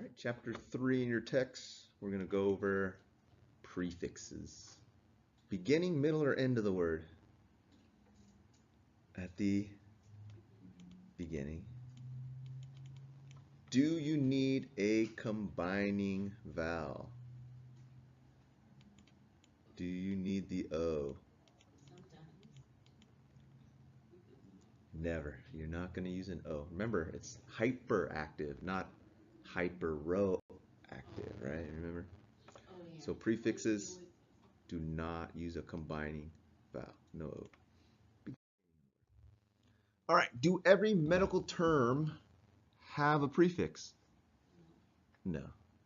All right, chapter 3 in your text, we're going to go over prefixes. Beginning, middle, or end of the word? At the beginning. Do you need a combining vowel? Do you need the O? Never. You're not going to use an O. Remember, it's hyperactive, not hyperoactive, right? Remember? So prefixes do not use a combining vowel. No O. All right. Do every medical term have a prefix? No.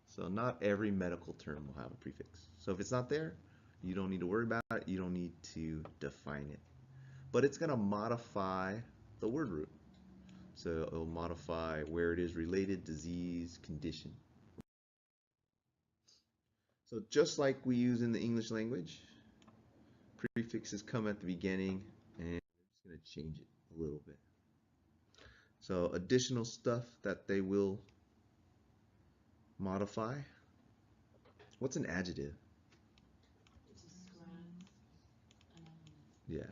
So not every medical term will have a prefix. So if it's not there, you don't need to worry about it. You don't need to define it. But it's going to modify the word root. So it'll modify where it is related, disease, condition. So just like we use in the English language, prefixes come at the beginning, and I'm just going to change it a little bit. So additional stuff that they will modify. What's an adjective? Yeah,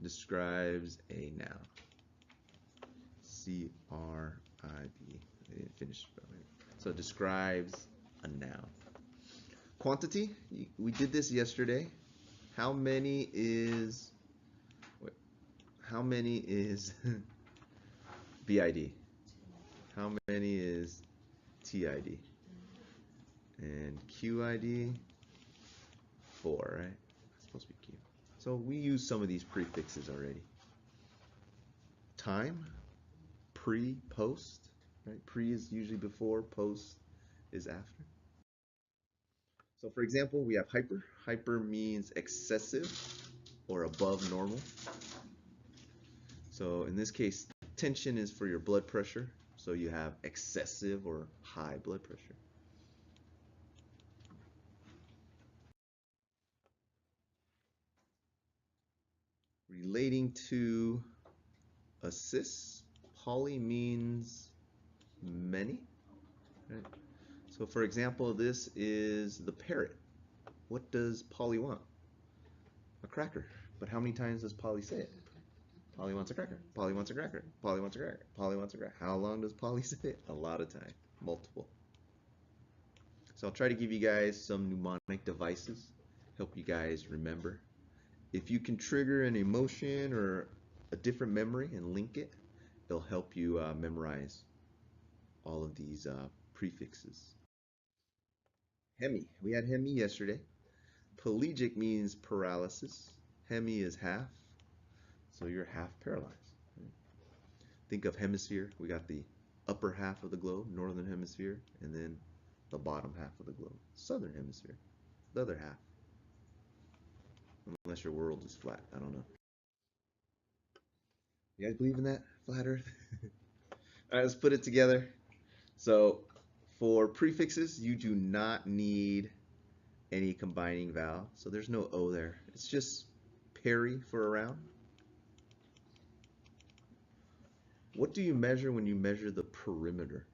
describes a noun. C-R-I-B. I didn't finish. So describes a noun. Quantity, we did this yesterday. How many is BID? How many is TID? And QID, 4, right? That's supposed to be Q. So we use some of these prefixes already. Time, pre, post, right? Pre is usually before, post is after. So for example, we have hyper. Hyper means excessive or above normal. So in this case, tension is for your blood pressure. So you have excessive or high blood pressure. Relating to assist, poly means many. Right? So for example, this is the parrot. What does Polly want? A cracker. But how many times does Polly say it? Polly wants a cracker. Polly wants a cracker. Polly wants a cracker. Polly wants a cracker. How long does Polly say it? A lot of time. Multiple. So I'll try to give you guys some mnemonic devices. Help you guys remember. If you can trigger an emotion or a different memory and link it, it'll help you memorize all of these prefixes. Hemi. We had hemi yesterday. Pelagic means paralysis. Hemi is half. So you're half paralyzed. Right? Think of hemisphere. We got the upper half of the globe, northern hemisphere, and then the bottom half of the globe, southern hemisphere, the other half. Unless your world is flat. I don't know. You guys believe in that? Flat Earth? All right, let's put it together. So for prefixes, you do not need any combining vowel. So there's no O there. It's just peri for around. What do you measure when you measure the perimeter?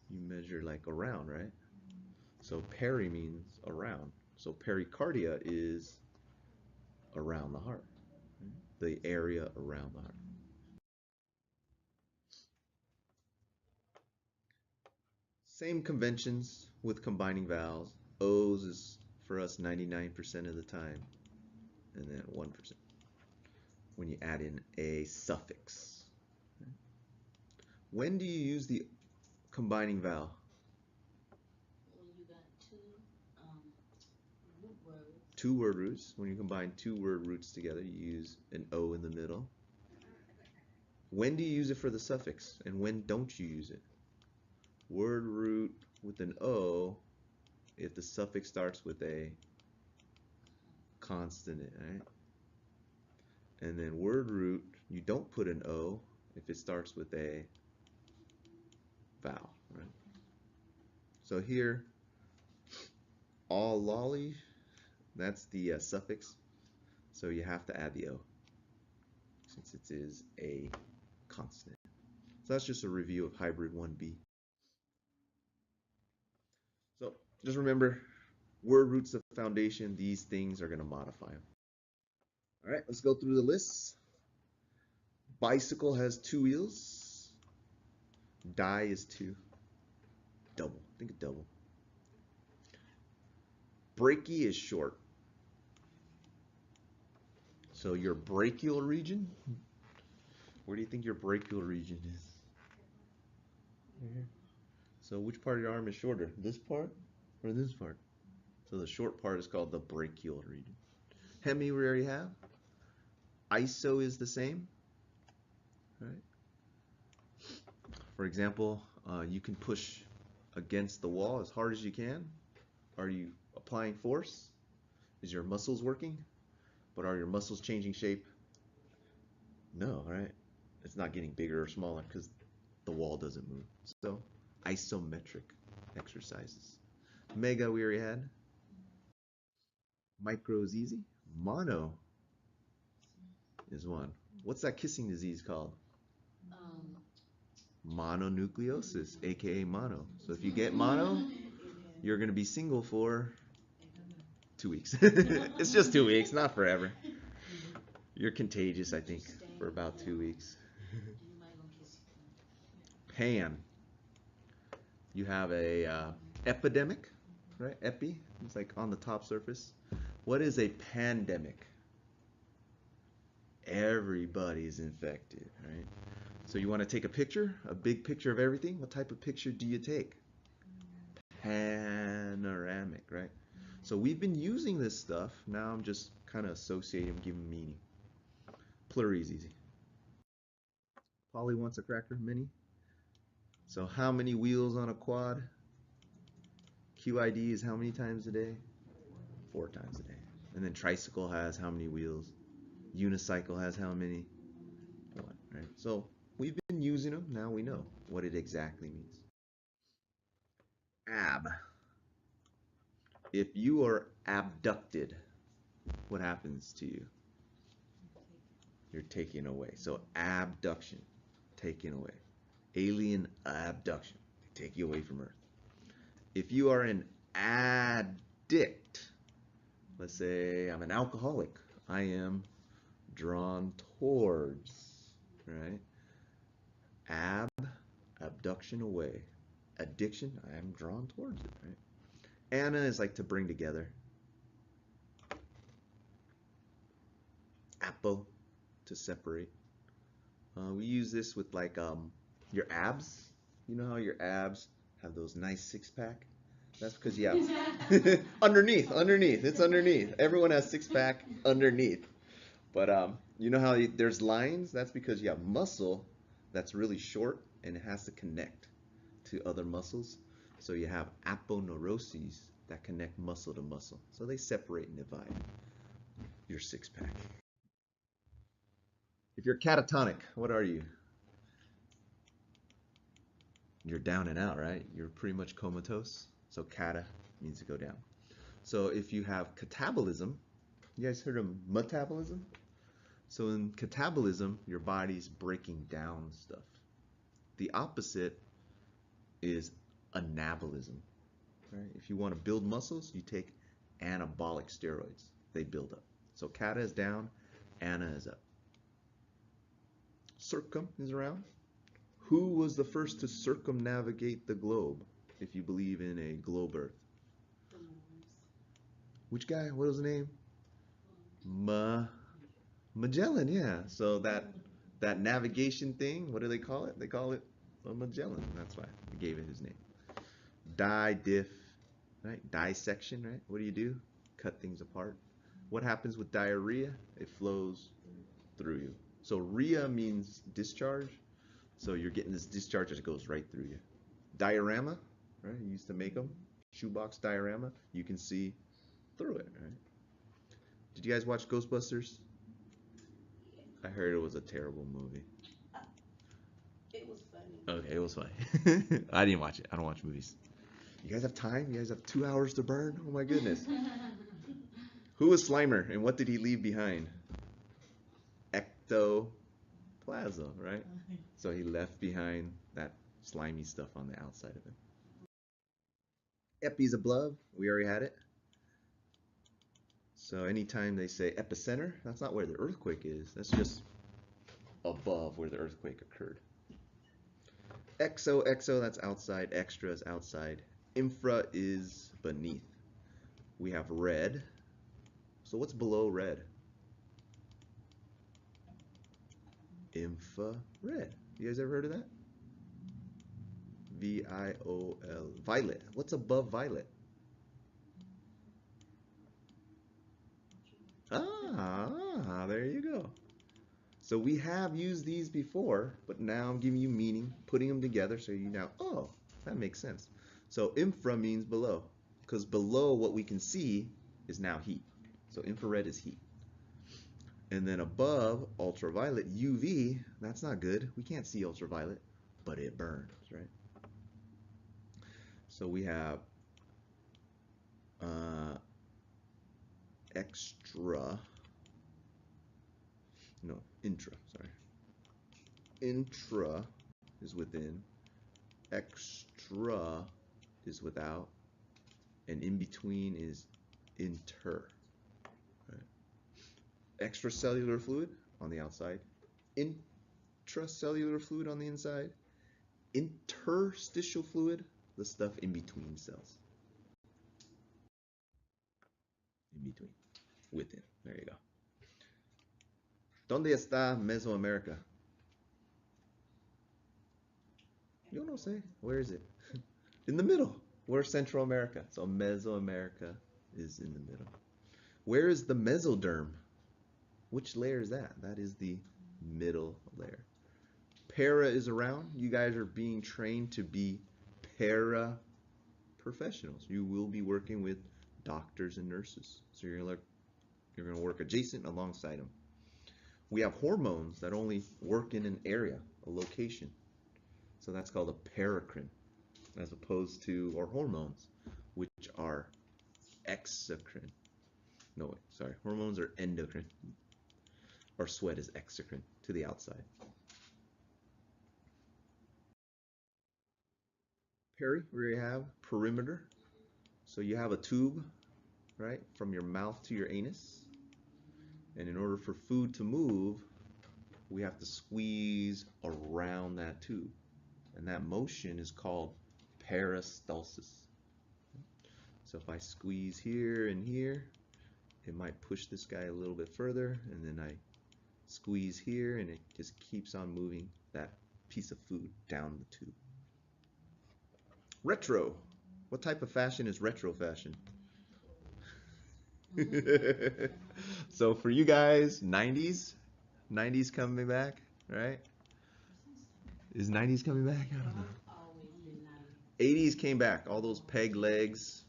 You measure like around, right? So peri means around. So pericardia is around the heart, the area around the heart. Same conventions with combining vowels. O's is for us 99% of the time, and then 1% when you add in a suffix. When do you use the combining vowel? Well, you got root words. Two word roots. When you combine two word roots together, you use an O in the middle. When do you use it for the suffix, and when don't you use it? Word root with an O if the suffix starts with a consonant, right? And then word root, you don't put an O if it starts with a vowel, right? So here, all lolly, that's the suffix, so you have to add the O since it is a consonant. So that's just a review of hybrid 1B. Just remember, word roots of foundation, these things are going to modify them. All right, let's go through the lists. Bicycle has 2 wheels. Die is 2. Double. Think of double. Brachii is short. So your brachial region, where do you think your brachial region is? Here. So which part of your arm is shorter? This part or this part? So the short part is called the brachial region. Hemi we already have. Iso is the same. Right? For example, you can push against the wall as hard as you can. Are you applying force? Is your muscles working? But are your muscles changing shape? No, right? It's not getting bigger or smaller because the wall doesn't move. So isometric exercises. Mega we already had. Micro is easy. Mono is 1. What's that kissing disease called? Mononucleosis, aka mono. So if you get mono, you're going to be single for 2 weeks. It's just 2 weeks, not forever. You're contagious, I think, for about 2 weeks. Pan. You have a epidemic, right? Epi, it's like on the top surface. What is a pandemic? Everybody's infected, right? So you want to take a picture, a big picture of everything. What type of picture do you take? Panoramic, right? So we've been using this stuff. Now I'm just kind of associating, giving meaning. Pluri is easy. Polly wants a cracker, mini. So how many wheels on a quad? QID is how many times a day? 4 times a day. And then tricycle has how many wheels? Unicycle has how many? 1, right? So we've been using them. Now we know what it exactly means. Ab. If you are abducted, what happens to you? You're taken away. So abduction, taken away. Alien abduction, they take you away from Earth. If you are an addict, let's say I'm an alcoholic, I am drawn towards, right? Abduction away. Addiction, I am drawn towards it, right? Anna is like to bring together. Apo, to separate. We use this with like your abs. You know how your abs have those nice 6-pack? That's because you have underneath. It's underneath. Everyone has 6-pack underneath. But you know how there's lines? That's because you have muscle that's really short and it has to connect to other muscles. So you have aponeuroses that connect muscle to muscle. So they separate and divide your 6-pack. If you're catatonic, what are you? You're down and out, right? You're pretty much comatose. So kata means to go down. So if you have catabolism, you guys heard of metabolism? So in catabolism, your body's breaking down stuff. The opposite is anabolism. Right? If you want to build muscles, you take anabolic steroids. They build up. So kata is down, ana is up. Circum is around. Who was the first to circumnavigate the globe, if you believe in a globe Earth? Which guy? What was the name? Magellan, yeah. So that navigation thing, what do they call it? They call it a Magellan. That's why we gave it his name. Diff, right? Dissection, right? What do? Cut things apart. What happens with diarrhea? It flows through you. So rhea means discharge. So you're getting this discharge that goes right through you. Diorama, right? You used to make them. Shoebox diorama. You can see through it, right? Did you guys watch Ghostbusters? I heard it was a terrible movie. It was funny. Okay, it was funny. I didn't watch it. I don't watch movies. You guys have time? You guys have 2 hours to burn? Oh my goodness. Who was Slimer and what did he leave behind? Ectoplasm, right? So he left behind that slimy stuff on the outside of him. Epi's above. We already had it. So anytime they say epicenter, that's not where the earthquake is. That's just above where the earthquake occurred. Exo, that's outside. Extra is outside. Infra is beneath. We have red. So what's below red? Infrared. You guys ever heard of that? VIOL. Violet. What's above violet? Ah, there you go. So we have used these before, but now I'm giving you meaning, putting them together so you now, oh, that makes sense. So infra means below, because below what we can see is now heat. So infrared is heat. And then above ultraviolet, UV, that's not good. We can't see ultraviolet, but it burns, right? So we have intra, sorry. Intra is within, extra is without, and in between is inter. Right? Extracellular fluid on the outside, intracellular fluid on the inside, interstitial fluid, the stuff in between cells. In between, within. There you go. ¿Dónde está Mesoamerica? You don't say. Where is it? In the middle. Where's Central America? So Mesoamerica is in the middle. Where is the mesoderm? Which layer is that? That is the middle layer. Para is around. You guys are being trained to be para professionals. You will be working with doctors and nurses. So you're going to work adjacent alongside them. We have hormones that only work in an area, a location. So that's called a paracrine, as opposed to our hormones, which are exocrine. No, wait, sorry. Hormones are endocrine. Our sweat is exocrine, to the outside. Peri, where you have perimeter. So you have a tube, right, from your mouth to your anus. And in order for food to move, we have to squeeze around that tube. And that motion is called peristalsis. So if I squeeze here and here, it might push this guy a little bit further, and then I squeeze here, and it just keeps on moving that piece of food down the tube. Retro. What type of fashion is retro fashion? So for you guys, 90s? 90s coming back, right? Is 90s coming back? I don't know. 80s came back. All those peg legs,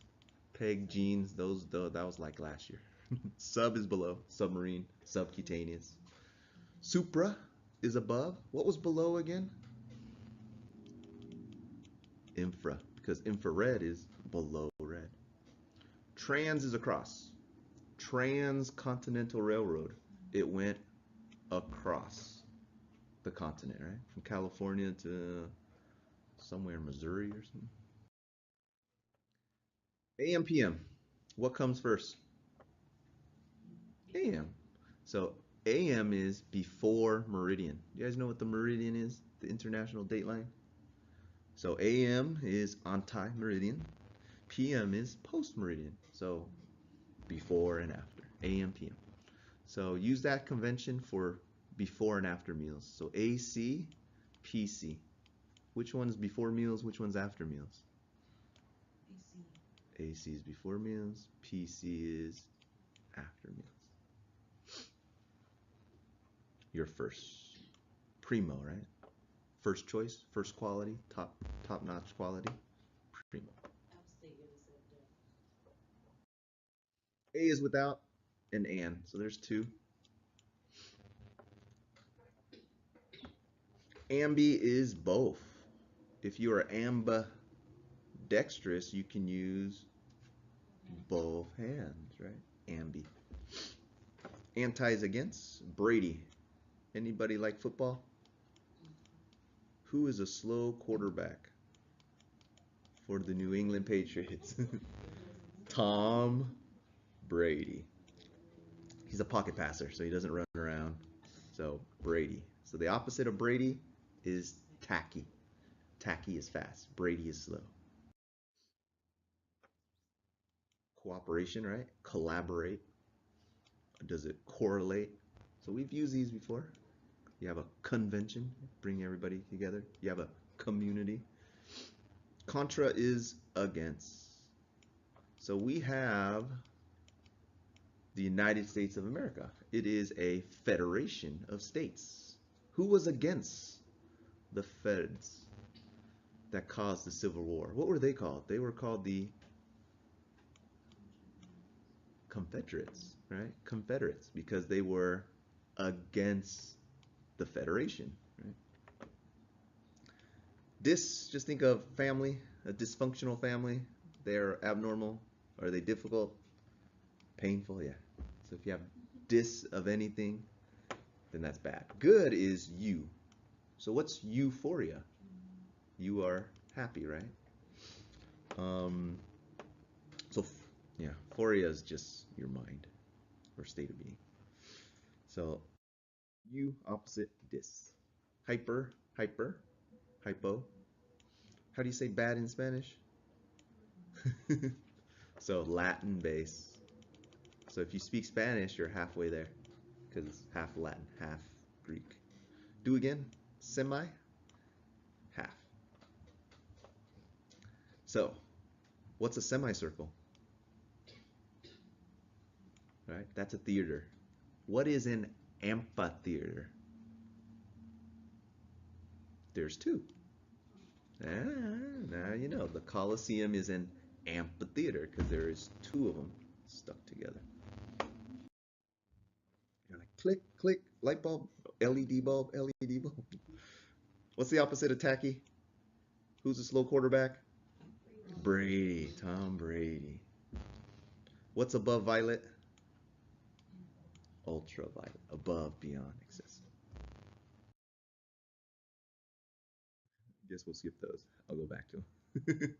peg jeans, that was like last year. Sub is below, submarine, subcutaneous. Supra is above. What was below again? Infra, because infrared is below red. Trans is across. Transcontinental Railroad. It went across the continent, right? From California to somewhere in Missouri or something. AM, PM. What comes first? AM. So AM is before meridian. You guys know what the meridian is? The international dateline? So AM is anti-meridian. PM is post-meridian. So before and after. AM, PM. So use that convention for before and after meals. So AC, PC. Which one's before meals? Which one's after meals? AC is before meals. PC is after meals. Your first. Primo, right? First choice, first quality, top-notch quality. Primo. A is without and an. So there's two. Ambi is both. If you are ambidextrous, you can use both hands, right? Ambi. Anti is against. Brady. Anybody like football? Who is a slow quarterback for the New England Patriots. Tom Brady. He's a pocket passer, so he doesn't run around. So Brady. So the opposite of Brady is tacky. Tacky is fast. Brady is slow. Cooperation, right? Collaborate. Does it correlate? So we've used these before. You have a convention, bring everybody together. You have a community. Contra is against. So we have the United States of America. It is a federation of states. Who was against the feds that caused the Civil War? What were they called? They were called the Confederates, right? Confederates, because they were against the Federation, right? Just think of family, a dysfunctional family. They're abnormal. Are they difficult? Painful, yeah. So if you have dis of anything, then that's bad. Good is you. So what's euphoria? You are happy, right? So yeah, euphoria is just your mind or state of being. So you opposite dis. Hyper, hyper, hypo. How do you say bad in Spanish? So Latin base. So if you speak Spanish, you're halfway there because it's half Latin, half Greek. Do again. Semi, half. So what's a semicircle? Right? That's a theater. What is an amphitheater? There's two. Now you know. The Colosseum is an amphitheater because there is two of them stuck together. You're like, click, click, light bulb, LED bulb, LED bulb. What's the opposite of tacky? Who's a slow quarterback? Brady, Tom Brady. What's above violet? Ultraviolet, above, beyond, excessive. Guess we'll skip those. I'll go back to them.